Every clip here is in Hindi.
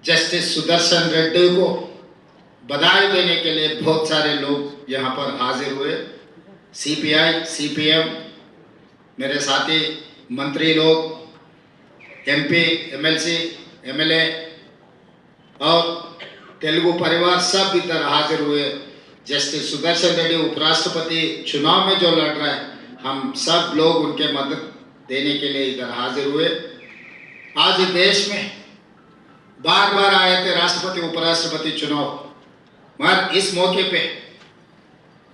जस्टिस सुदर्शन रेड्डी को बधाई देने के लिए बहुत सारे लोग यहाँ पर हाजिर हुए। सीपीआई, सीपीएम, मेरे साथी मंत्री लोग, एमपी, एमएलसी, एमएलए और तेलुगु परिवार सब इधर हाजिर हुए। जस्टिस सुदर्शन रेड्डी उपराष्ट्रपति चुनाव में जो लड़ रहा है, हम सब लोग उनके मदद देने के लिए इधर हाजिर हुए। आज देश में बार बार आए थे राष्ट्रपति उपराष्ट्रपति चुनाव, मगर इस मौके पे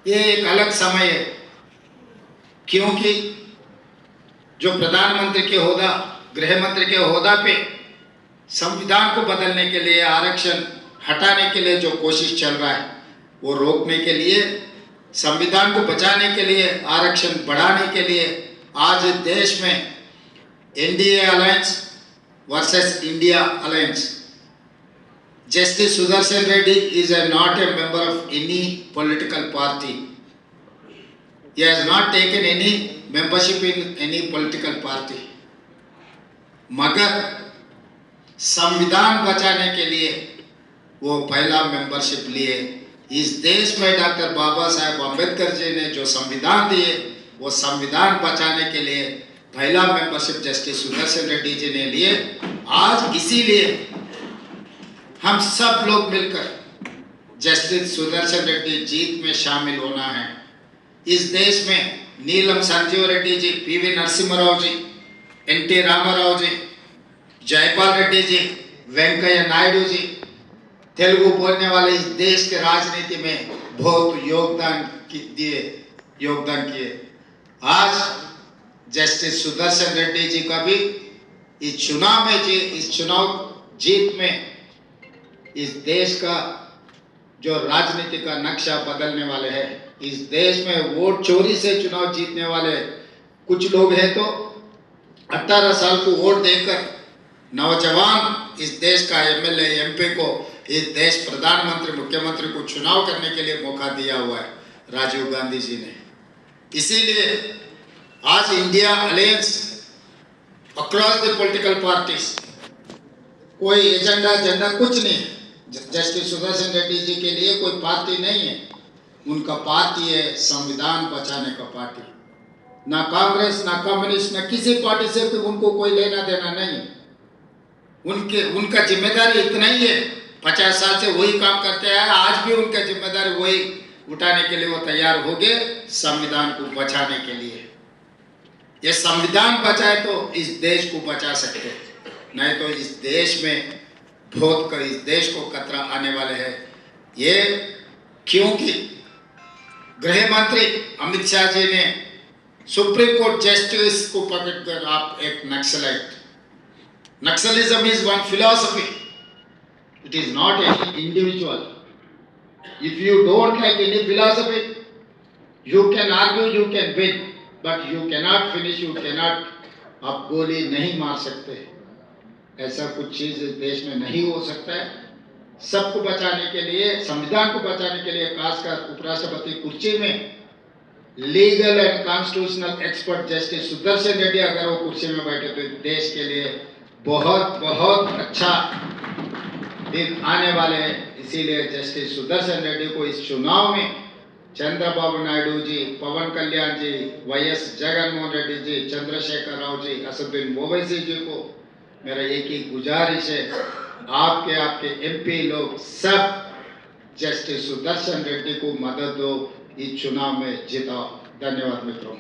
ये एक अलग समय है, क्योंकि जो प्रधानमंत्री के होदा, गृह मंत्री के होदा पे संविधान को बदलने के लिए, आरक्षण हटाने के लिए जो कोशिश चल रहा है, वो रोकने के लिए, संविधान को बचाने के लिए, आरक्षण बढ़ाने के लिए आज देश में NDA alliance versus India alliance. Justice Sudarshan Reddy is not a member of any political party. He has not taken any membership in any political party. मगर संविधान बचाने के लिए वो पहला मेंबरशिप लिए। इस देश में डॉक्टर बाबा साहेब अम्बेडकर जी ने जो संविधान दिए, वो संविधान बचाने के लिए पहला मेंबरशिप जस्टिस सुदर्शन रेड्डी जी ने लिए। आज इसीलिए हम सब लोग मिलकर जस्टिस सुदर्शन रेड्डी जीत में शामिल होना है। इस देश में नीलम संजीव रेड्डी जी, पीवी नरसिम्हा राव जी, एनटी रामाराव जी, जयपाल रेड्डी जी, वेंकैया नायडू जी, तेलुगु बोलने वाले इस देश के राजनीति में बहुत योगदान किए। आज जस्टिस सुदर्शन रेड्डी जी का भी इस चुनाव जीत में इस देश का जो राजनीति का नक्शा बदलने वाले हैं। इस देश में वोट चोरी से चुनाव जीतने वाले कुछ लोग हैं, तो 18 साल को वोट देकर नौजवान इस देश का एमएलए, एमपी को इस देश प्रधानमंत्री, मुख्यमंत्री को चुनाव करने के लिए मौका दिया हुआ है राजीव गांधी जी ने। इसीलिए आज India alliance across the political parties, कोई एजेंडा कुछ नहीं है। जस्टिस सुदर्शन रेड्डी जी के लिए कोई पार्टी नहीं है, उनका पार्टी है संविधान बचाने का पार्टी। ना कांग्रेस, ना कम्युनिस्ट, ना किसी पार्टी से भी उनको कोई लेना देना नहीं। उनका जिम्मेदारी इतना ही है, 50 साल से वही काम करते हैं, आज भी उनका जिम्मेदारी वही उठाने के लिए वो तैयार हो गए, संविधान को बचाने के लिए। ये संविधान बचाए तो इस देश को बचा सकते, नहीं तो इस देश में इस देश को खतरा आने वाले है। ये क्योंकि गृह मंत्री अमित शाह जी ने सुप्रीम कोर्ट जस्टिस को पकड़कर, आप एक naxalite, Naxalism is one philosophy, it is not an individual. If you don't like any philosophy, you can argue, you can win, but you cannot finish, you cannot, आप गोली नहीं मार सकते। ऐसा कुछ चीज इस देश में नहीं हो सकता है। सबको बचाने के लिए, संविधान को बचाने के लिए, खासकर उपराष्ट्रपति कुर्सी में legal and constitutional expert justice Sudarshan Reddy अगर वो कुर्सी में बैठे तो देश के लिए बहुत बहुत अच्छा दिन आने वाले हैं। इसीलिए जस्टिस सुदर्शन रेड्डी को इस चुनाव में चंद्रबाबू नायडू जी, पवन कल्याण जी, वाईएस जगनमोहन रेड्डी जी, चंद्रशेखर राव जी, असदुद्दीन ओवैसी जी को मेरा एक ही गुजारिश है, आपके एमपी लोग सब जस्टिस सुदर्शन रेड्डी को मदद दो, इस चुनाव में जिताओ। धन्यवाद मित्रों।